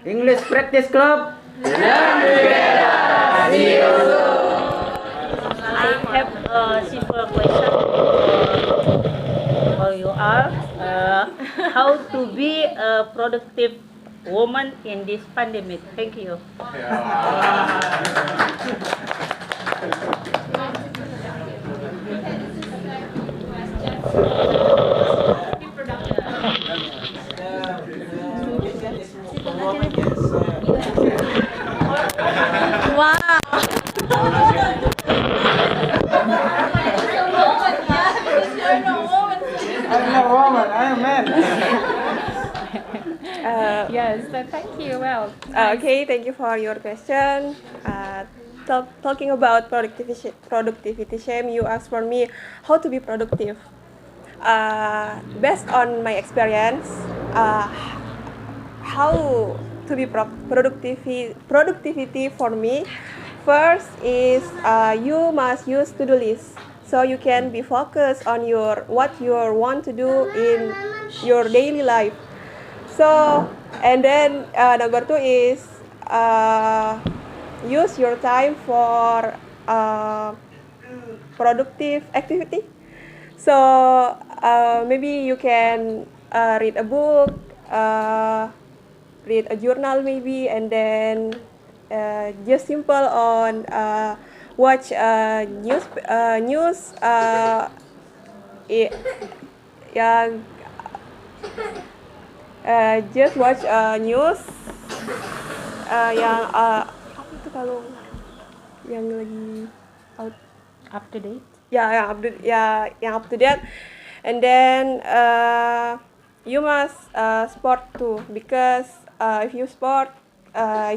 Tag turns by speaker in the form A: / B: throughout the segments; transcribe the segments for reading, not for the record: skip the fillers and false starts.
A: English Practice Club.
B: Learn together. See you soon.
C: I have a simple question for you all. How to be a productive woman in this pandemic? Thank you.
D: Wow.
A: I'm not woman, I'm a man.
E: Yes, thank you. Well,
D: Okay, thank you for your question. Talking about productivity shame, you asked for me how to be productive. Based on my experience, how to be productivity for me, first is you must use to-do list so you can be focused on what you want to do in your daily life. So, and then number two is use your time for productive activity. So maybe you can read a book, read a journal maybe, and then just simple on watch news yang just watch news yang apa itu kalau yang lagi
E: up to date.
D: yang update yang up to date, and then you must sport too, because if you sport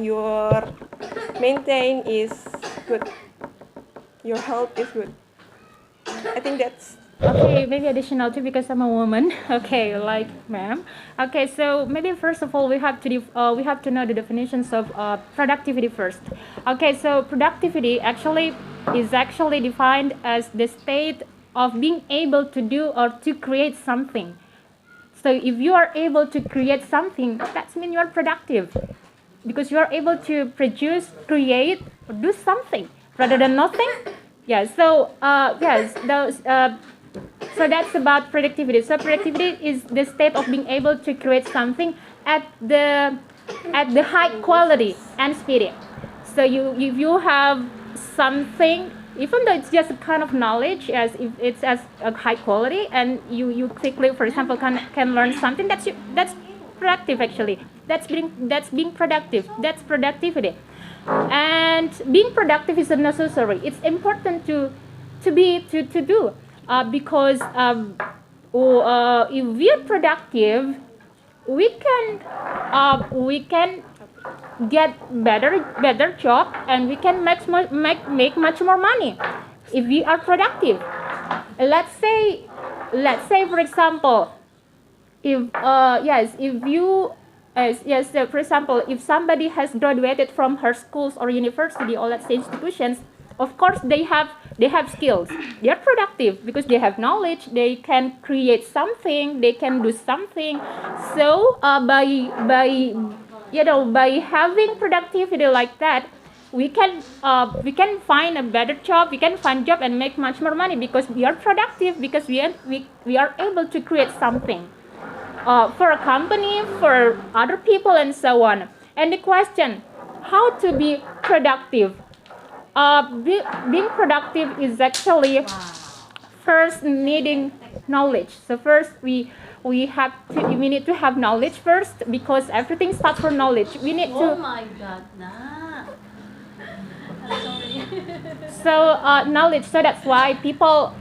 D: your maintain is good, your health is good. I think that's
E: Okay, maybe additional too, because I'm a woman. Okay, like ma'am. Okay, so maybe first of all we have to know the definitions of productivity first. Okay, so productivity is actually defined as the state of being able to do or to create something. So if you are able to create something, that means you are productive, because you are able to produce, create, or do something rather than nothing. Yeah. So yes, those. So that's about productivity. So productivity is the state of being able to create something at the high quality and speed. So if you have something, even though it's just a kind of knowledge, as if it's as a high quality, and you quickly, for example, can learn something, that's productive actually. That's being productive. That's productivity. And being productive is necessary. It's important to do. Because if we are productive, we can get better job, and we can make much more money if we are productive. Let's say for example, for example, if somebody has graduated from her schools or university, or let's say institutions, of course they have skills. They are productive because they have knowledge. They can create something. They can do something. So by having productivity like that, we can find a better job. We can find job and make much more money because we are productive. Because we are able to create something for a company, for other people, and so on. And the question, how to be productive? Being productive is actually first needing knowledge. So first we need to have knowledge first, because everything starts from knowledge. We need to.
C: Oh my God, nah.
E: So knowledge. So that's why people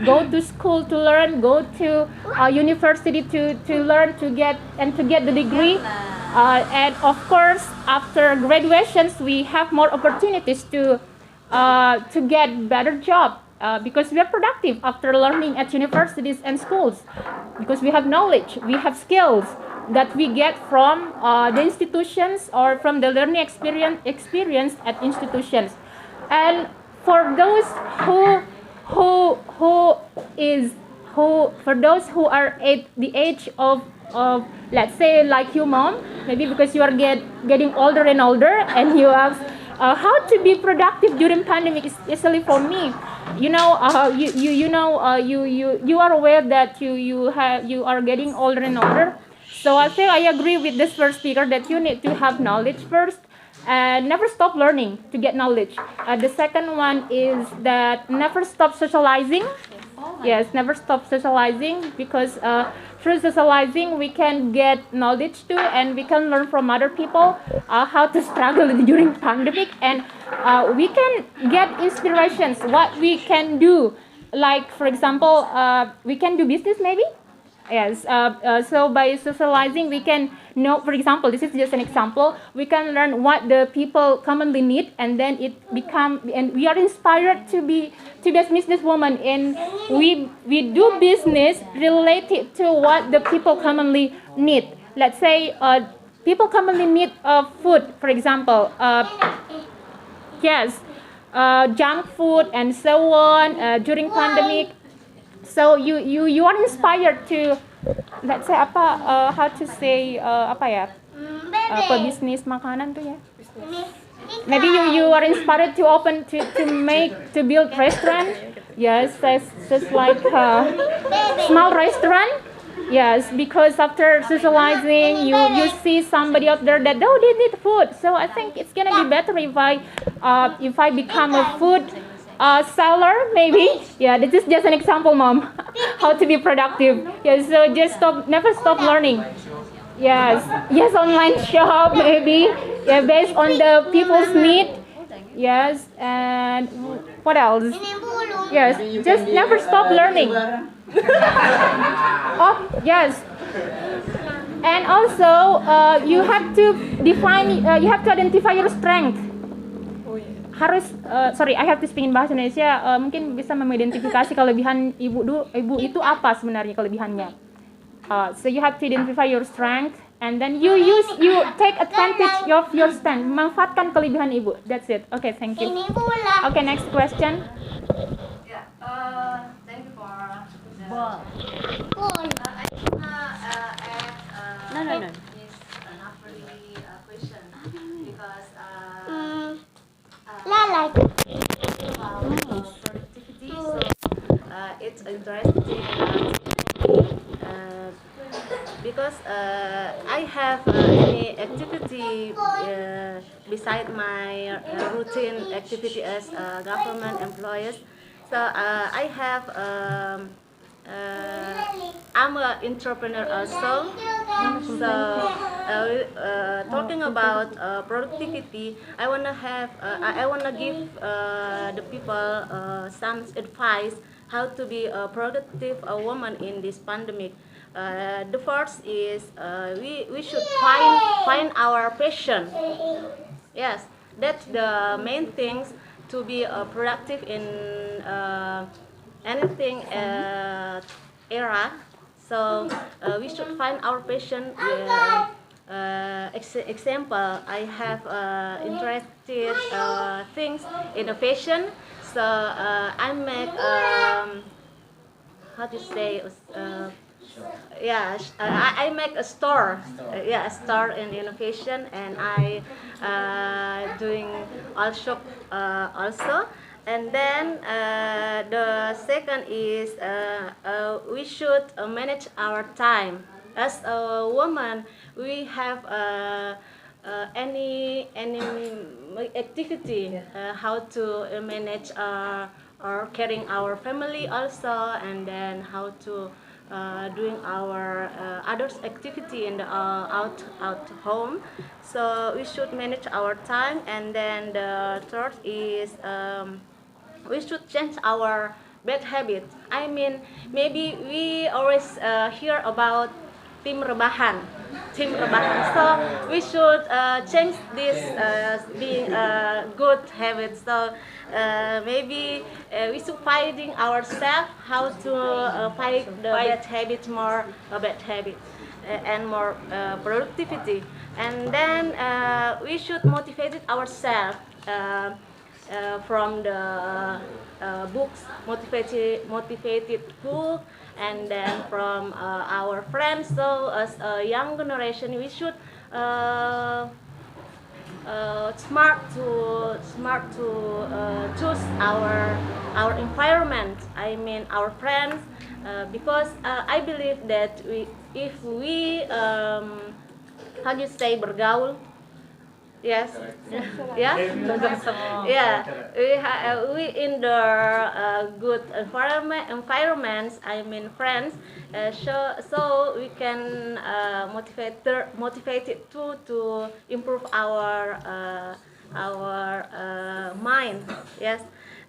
E: go to school to learn, go to university to learn, to get the degree. And of course, after graduations, we have more opportunities to get better job, because we are productive after learning at universities and schools, because we have knowledge, we have skills, that we get from the institutions or from the learning experience at institutions. And for those who is who for those who are at the age of let's say like you, mom, maybe because you are getting older and older, and you ask how to be productive during pandemic, especially for me. You know, you are aware that you are getting older and older. So I think I agree with this first speaker that you need to have knowledge first and never stop learning to get knowledge. The second one is that never stop socializing. Yes, never stop socializing, because through socializing we can get knowledge too, and we can learn from other people how to struggle during pandemic, and we can get inspirations what we can do. Like for example, we can do business maybe. Yes, so by socializing we can know, for example, this is just an example, we can learn what the people commonly need, and then and we are inspired to be a businesswoman, and we do business related to what the people commonly need. Let's say people commonly need food, for example, yes, junk food and so on during pandemic. So you are inspired to, let's say how to say apa ya, pebisnis makanan tuh ya. Maybe you are inspired to open to build restaurant. Yes, just like small restaurant. Yes, because after socializing, you see somebody out there that they need food. So I think it's gonna be better if I become a food seller, maybe. Yeah, this is just an example, mom. How to be productive. Yes, so just never stop learning. Yes, online shop maybe. Yeah, based on the people's need. Yes, and what else? Yes, just never stop learning. Oh, yes. And also, you have to identify your strength. Harus, I have to speak in bahasa Indonesia. Mungkin bisa mengidentifikasi kelebihan ibu itu apa sebenarnya kelebihannya. So you have to identify your strength, and then you take advantage of your strength. Memanfaatkan kelebihan ibu. That's it. Okay, thank you. Okay, next question.
B: Yeah. Thank you for the. I wanna add.
C: No.
B: This not really a question because about productivity. So it's interesting because I have any activity beside my routine activity as government employees. So I have I'm an entrepreneur also. So talking about productivity, I wanna give the people some advice how to be a productive woman in this pandemic. The first is we should find our passion. Yes, that's the main things to be productive in anything era. So we should find our passion. Example, I have interested things in a fashion. So I make how to say I make a store. A store in innovation, and I doing also also. And then the second is we should manage our time. As a woman, we have any activity how to manage or caring our family also, and then how to doing our others activity in the out home. So we should manage our time. And then the third is we should change our bad habit. I mean, maybe we always hear about tim rebahan. So we should change this being a good habit. So maybe we should fighting ourselves how to fight the bad habit more, a bad habit. and more productivity. And then we should motivate ourselves from the books, motivated book, and then from our friends. So as a young generation, we should smart to choose our environment. I mean our friends, because I believe that if we how do you say bergaul. Yes. Yeah. Yeah. We in the good environments. I mean friends. So we can motivated to improve our mind. Yes.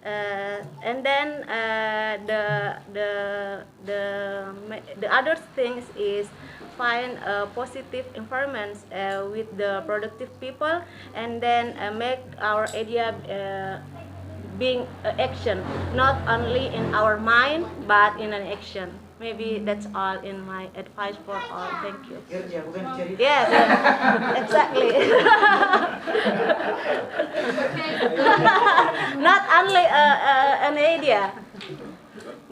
B: And then the other things is find positive environments with the productive people, and then make our idea being action, not only in our mind but in an action. Maybe that's all in my advice for all. Thank you. Yes, exactly. Not only an idea,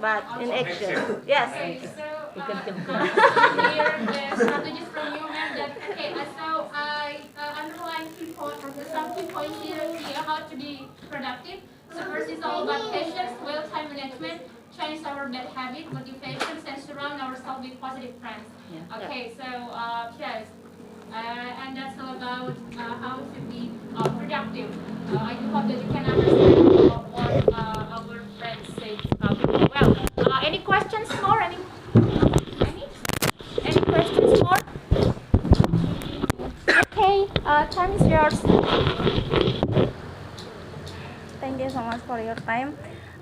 B: but in action. Yes.
F: Okay, so hear the strategies from you, ma'am. That okay, so I underline some key points here how to be productive. So first is all about patience, well time management, change our bad habit, motivations, and surround ourselves with positive friends. Okay, so yes. And that's all about how to be productive. I do hope that you can understand what our friends say.
E: Well, any questions more? Any questions more? Okay, time is yours.
G: Thank you so much for your time.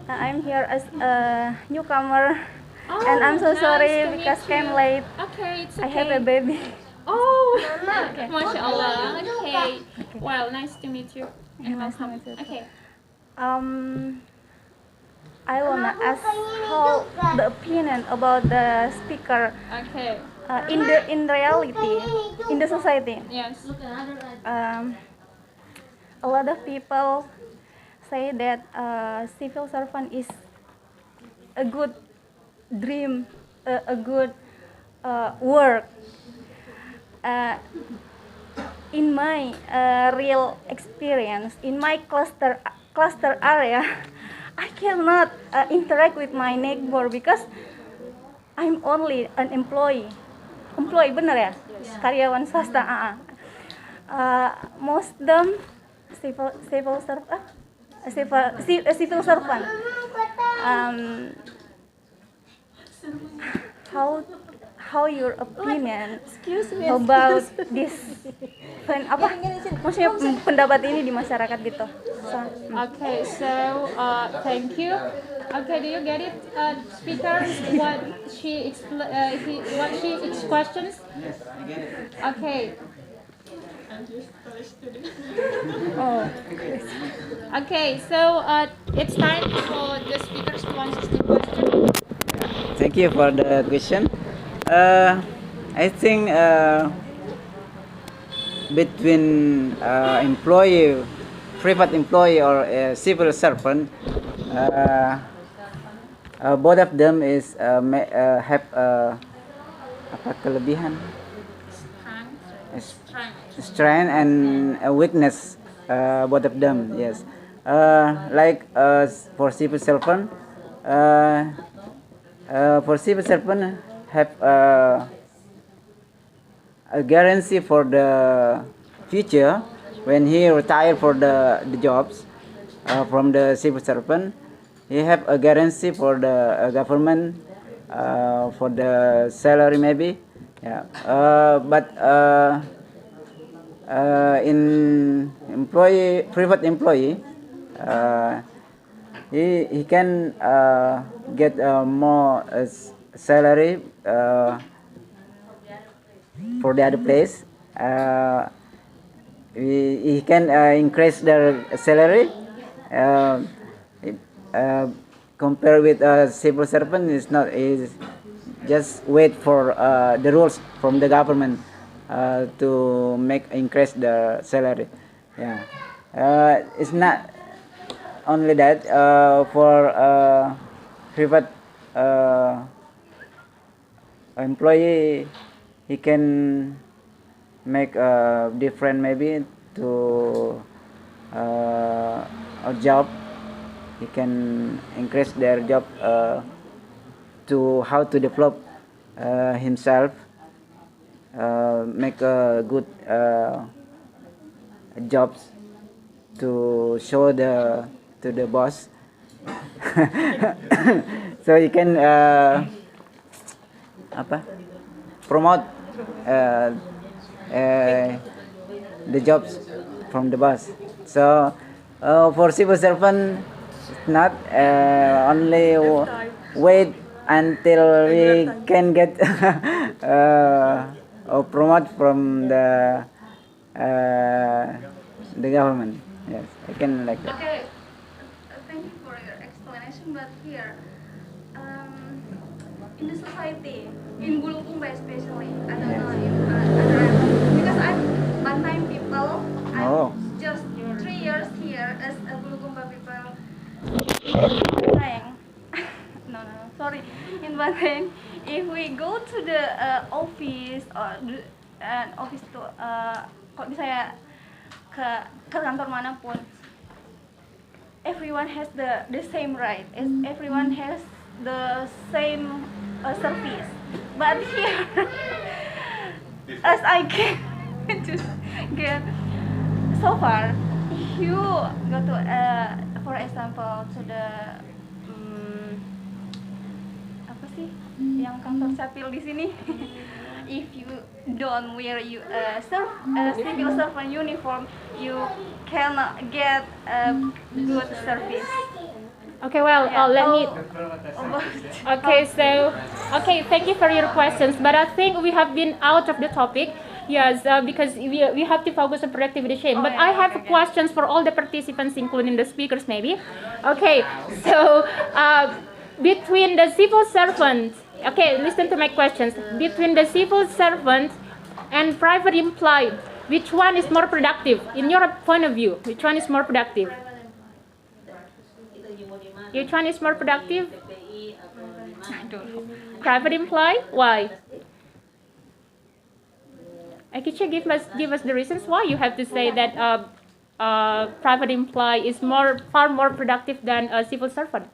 G: I'm here as a newcomer, and I'm so sorry because came late.
E: Okay, it's okay.
G: I have a baby.
E: Oh,
G: Okay.
E: mashallah. Okay. Well, nice to meet you.
G: Nice to meet you.
E: Okay.
G: I wanna ask how the opinion about the speaker
E: Okay.
G: in reality in the society.
E: Yes.
G: A lot of people say that civil servant is a good dream, a good work. In my real experience, in my cluster area, I cannot interact with my neighbor because I'm only an employee. Employee bener ya? Karyawan swasta. Most them civil servant. How your opinion about this maksudnya pendapat ini di masyarakat gitu.
E: Okay, so thank you. Okay, do you get it, speaker? What she questions?
A: Yes, I get it.
E: Okay.
G: Oh.
E: Okay, so it's time for the speakers to answer the question.
A: Thank you for the question. I think between private employee or a civil servant, both of them is have apa kelebihan, strength and a weakness. Both of them, yes. Like for civil servant, have a guarantee for the future when he retire for the jobs from the civil servant. He have a guarantee for the government for the salary maybe. Yeah. But in private employee, he can get more salary for the other place. He can increase their salary. Compared with a civil servant, is just wait for the rules from the government to make increase the salary. Yeah, it's not only that for private employee, he can make different maybe to a job. He can increase their job to how to develop himself, make a good jobs to show to the boss. So you can promote the jobs from the boss. So for civil servant, it's not only wait until we can get or promote from the government. Yes, I can like that.
G: Okay, thank you for your explanation. But here, in the society, in Bulukumba especially, I don't know if other because I'm Bantaing people. I'm just 3 years here as a Bulukumba people. Bantaing. No, sorry. In Bantaing, if we go to the office or office to kok bisa ya ke kantor manapun, everyone has the same right. Everyone has the same service. But here, as I can just get so far, you go to for example to the apa sih yang kantor sapil di sini. If you don't wear civil servant uniform, you cannot get good service.
E: Okay, well, let me. Okay, so thank you for your questions, but I think we have been out of the topic. Yes, because we have to focus on productivity change. But I have questions for all the participants, including the speakers, maybe. Okay, so between the civil servant, okay, listen to my questions. Between the civil servant and private employee, which one is more productive in your point of view? Which one is more productive? Which one is more productive? Private employee? Why? Akicha, give us the reasons why you have to say that private employee is far more productive than a civil servant.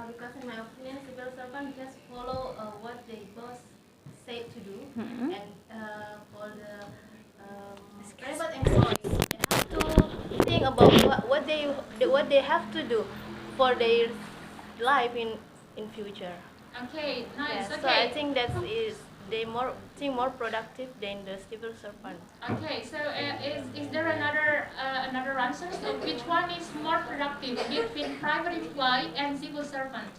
B: Because in my opinion, civil servant just follow what the boss said to do, and for the private employees, they have to think about what they have to do for their life in future.
F: Okay, nice.
B: Yeah,
F: Okay.
B: so I think they more productive than the civil servant.
F: Okay, so is there another answer? So which one is more productive between private employee and civil servant?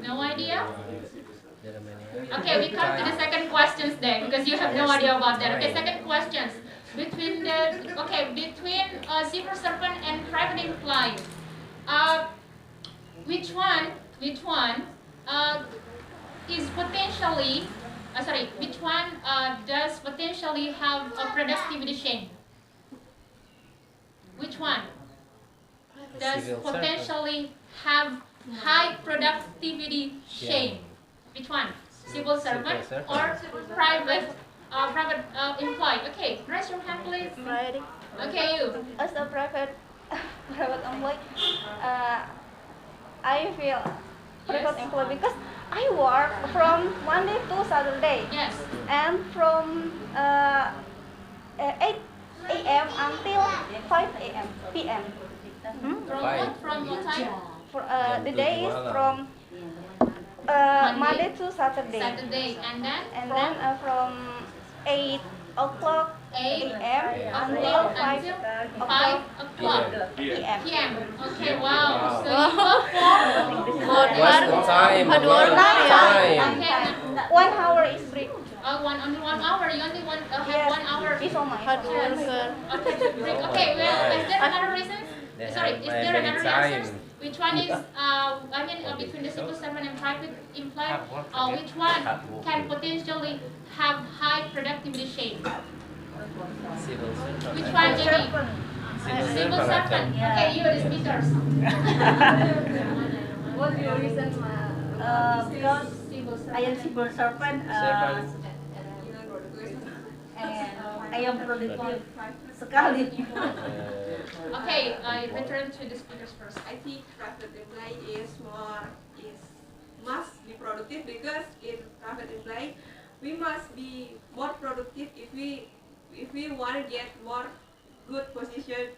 F: No idea? Okay, we come to the second questions then, because you have no idea about that. Okay, second questions. Between civil servant and private employee, which one is potentially which one does potentially have a productivity chain? Which one does potentially have high productivity chain? Which one? Civil servant or private employee? Okay, raise your hand please.
B: Right.
F: Okay, you.
G: As a private employee, I feel private employee because I work from Monday to Saturday.
F: Yes.
G: And from 8 a.m. until 5 a.m. p.m.
F: From what time?
G: For the day is from Monday to Saturday.
F: Saturday, and then
G: From 8 o'clock
F: 8
G: a.m. until 5
F: o'clock
G: p.m.
F: p.m. Okay, wow. So you work for
H: time.
F: Okay.
G: 1 hour is break.
F: Only 1 hour. You only have
G: Yes,
F: 1 hour.
G: it's all my
B: Hard worker.
F: Okay, to break. Okay, well, is there another reason?
H: They
F: Sorry,
H: have
F: is there
H: many
F: another
H: time.
F: answer? Which one is, between the civil servant and private employee, which one can potentially have high productivity shame?
H: Civil servant.
F: Which one, maybe? Civil servant. Okay, you, the speakers.
G: What's your reason? Because I am civil servant. And I am productive sekali.
F: Okay, I return to the speakers first.
D: I think private employee must be productive, because in private employee we must be more productive if we want to get more good position,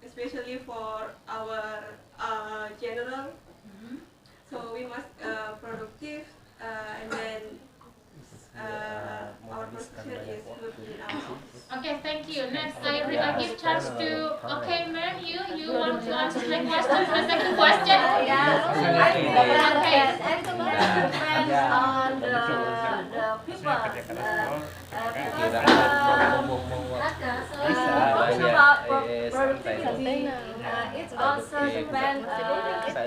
D: especially for our general. So we must productive, and then our position is good in our office.
F: Okay, thank you. Next, I give chance to. Okay, ma'am, you want to answer my question? The second question.
G: I think
F: Okay.
G: actually depends on the people. Talking about productivity, it also depends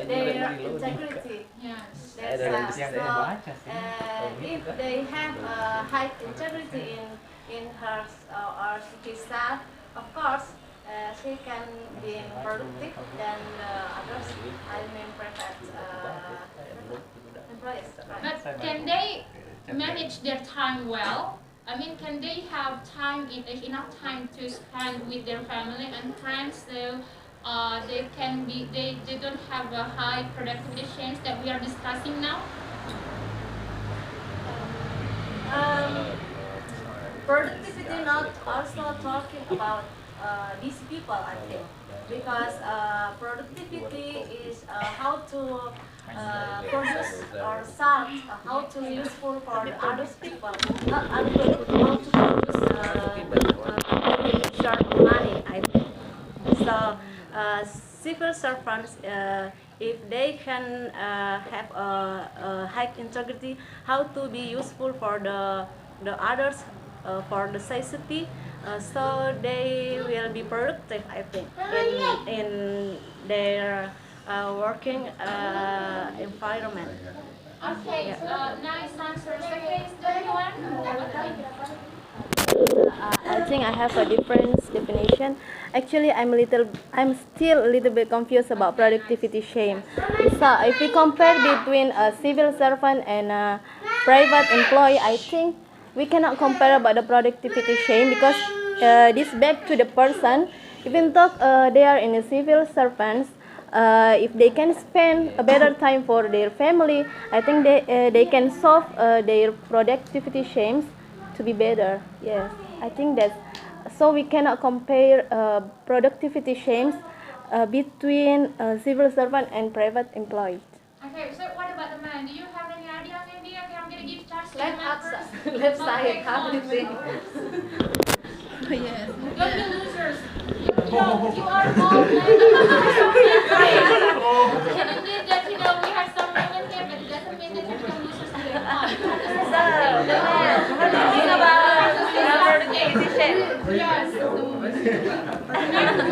G: their integrity.
F: Yes.
G: If they have high integrity in her or his staff, of course, she can be productive than others. I mean, private employees. Right?
F: But can they manage their time well? I mean, can they have time, enough time to spend with their family and friends, so they don't have a high productivity change that we are discussing now?
G: Productivity not also talking about these people, I think, because productivity is how to produce or start, how to useful for the other people, not only how to produce short money, I think. So civil servants, if they can have a high integrity, how to be useful for the others, for the society, so they will be productive, I think, in their working environment.
F: Okay, nice answer. Okay, is there anyone?
I: I think I have a different definition. Actually, I'm still a little bit confused about productivity shame. So, if we compare between a civil servant and a private employee, I think we cannot compare about the productivity shame, because this back to the person. Even though they are in a civil servants, if they can spend a better time for their family, I think they can solve their productivity shames to be better. Yes, I think that's so we cannot compare productivity shames between civil servant and private employee.
F: Okay, so what about the man? Do you have any idea? Maybe okay, I'm gonna give chance to the
G: Let's
F: man first.
G: let's say
F: Okay,
G: how do you think?
F: Yes. Don't be losers. You are all and indeed that we have some women here, but it doesn't mean that you become losers to the fun.
G: So, the man, how do you think about productivity shame?
F: Yes.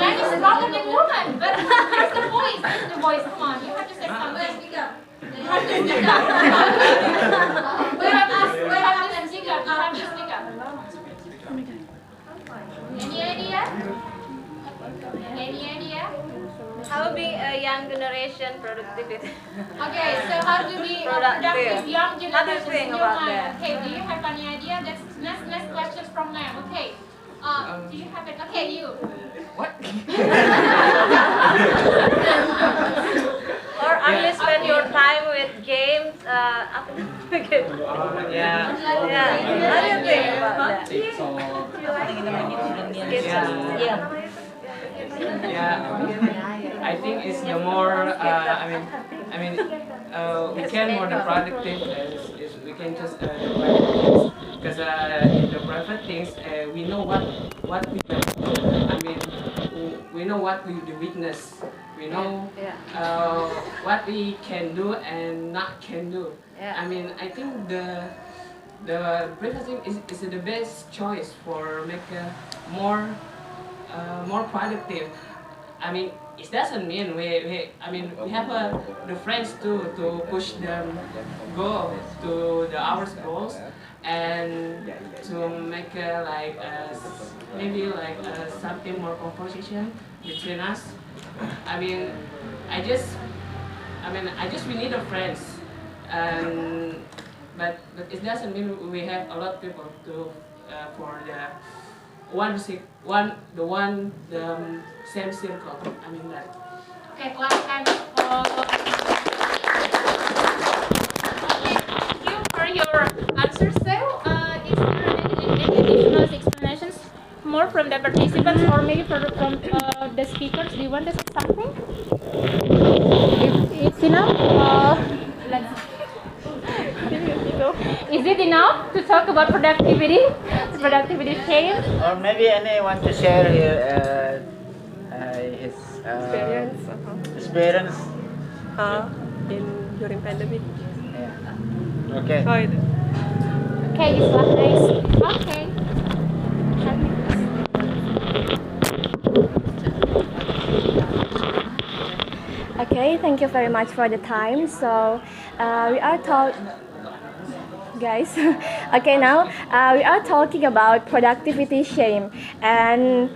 F: Man is stronger than woman, but here's the voice. Here's the voice. Come on, you have to say something. You have to speak up. We have to speak up. You have to speak up. Any idea? Any idea?
G: How being a young generation productivity?
F: Okay, so how to be a productive young
G: How do you
F: generation
G: think
F: in your
G: about
F: mind?
G: that?
F: Okay, do you have any idea? That's next questions from ma'am. Okay. Do you have it? Okay, you.
H: What?
G: Or only spend your time with games after
H: Yeah.
G: Yeah. How do you think about that?
J: Yeah, I think it's the more. We can more the productive is we can just because in the private things we know what we we know what we the weakness. We know what we can do and not can do.
G: Yeah.
J: I mean, I think the private thing is the best choice for make more productive. I mean, it doesn't mean we have the friends to push them go to the hours goals and to make maybe something more conversation between us. I mean, I just we need a friends, and but it doesn't mean we have a lot of people to for the same circle. I mean that.
F: Okay, last time for thank you for your answers. So, is there any additional explanations more from the participants or maybe from the speakers? Do you want to say something? If it's enough, let's. Is it enough to talk about productivity? Productivity shame?
A: Or maybe anyone to share his experience
D: in during pandemic.
A: Yeah. Okay.
D: Oh, itu.
F: Okay, it's nice. Okay.
I: Okay, thank you very much for the time. So we are guys. Okay, now we are talking about productivity shame. And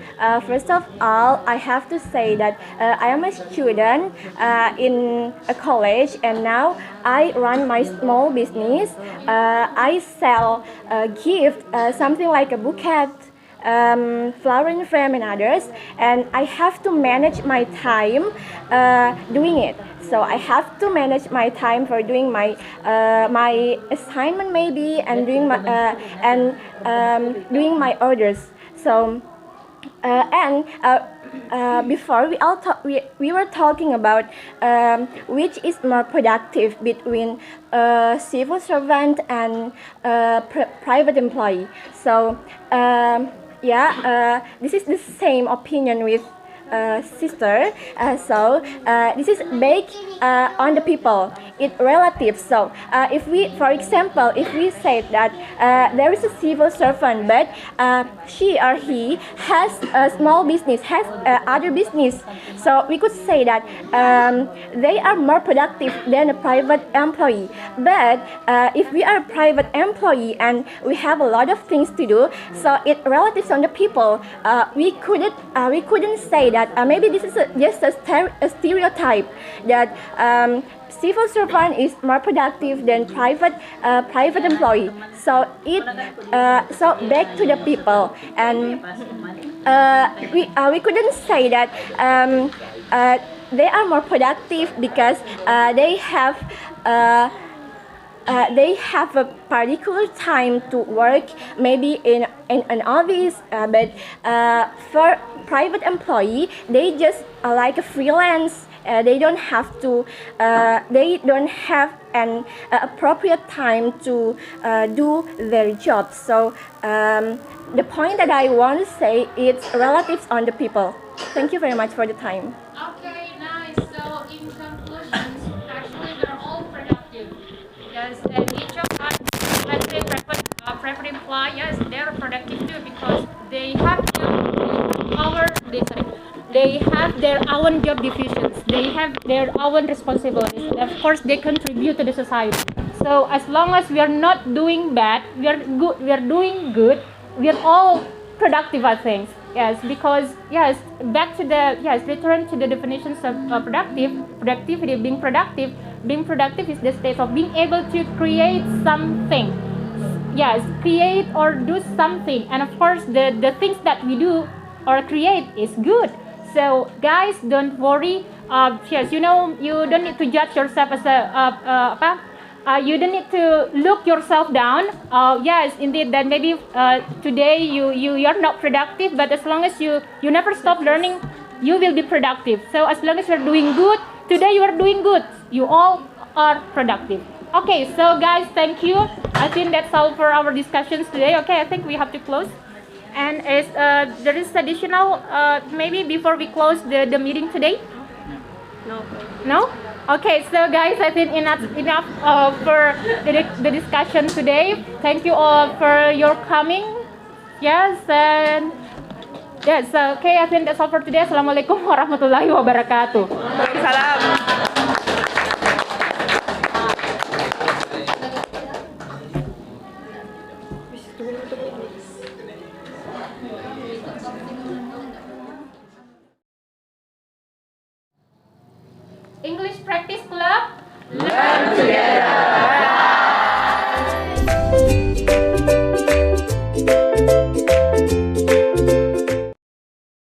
I: first of all, I have to say that I am a student in a college, and now I run my small business. I sell gift, something like a bouquet, flowering frame and others, and I have to manage my time doing it. So I have to manage my time for doing my my assignment maybe, and doing my doing my orders. So before we were talking about which is more productive between civil servant and private employee. So this is the same opinion with sister. This is based on the people. It's relative. So if we, for example, if we say that there is a civil servant, but she or he has a small business, has other business, so we could say that they are more productive than a private employee. But if we are a private employee and we have a lot of things to do, so it relative on the people. We couldn't say that maybe this is just a stereotype that civil servant is more productive than private employee. So so back to the people, and we couldn't say that they are more productive because they have a particular time to work, maybe in an office, but for private employee, they just like a freelance. They don't have to. They don't have an appropriate time to do their job. So the point that I want to say is relatives on the people. Thank you very much for the time.
F: Okay, nice. So in conclusion, actually they're all productive. Yes, and each of us, let's say private employee, yes, they're productive too because they have they have their own job divisions. They have their own responsibilities. Of course, they contribute to the society. So as long as we are not doing bad, we are good. We are doing good. We are all productive, I think. Yes, because yes, back to the return to the definitions of productivity. Being productive is the state of being able to create something. Yes, create or do something, and of course, the things that we do or create is good. So guys, don't worry. Yes, you know, you don't need to judge yourself as you don't need to look yourself down. Yes, indeed, that maybe today you are not productive, but as long as you never stop learning, you will be productive. So as long as you're doing good, today you are doing good. You all are productive. Okay, so guys, thank you. I think that's all for our discussions today. Okay, I think we have to close. And is there is additional maybe before we close the meeting today? No? Okay, so guys, I think enough for the discussion today. Thank you all for your coming. Yes, and
E: Yes, okay, I think that's all for today. Assalamualaikum warahmatullahi wabarakatuh.
D: Salam.
E: English Practice Club.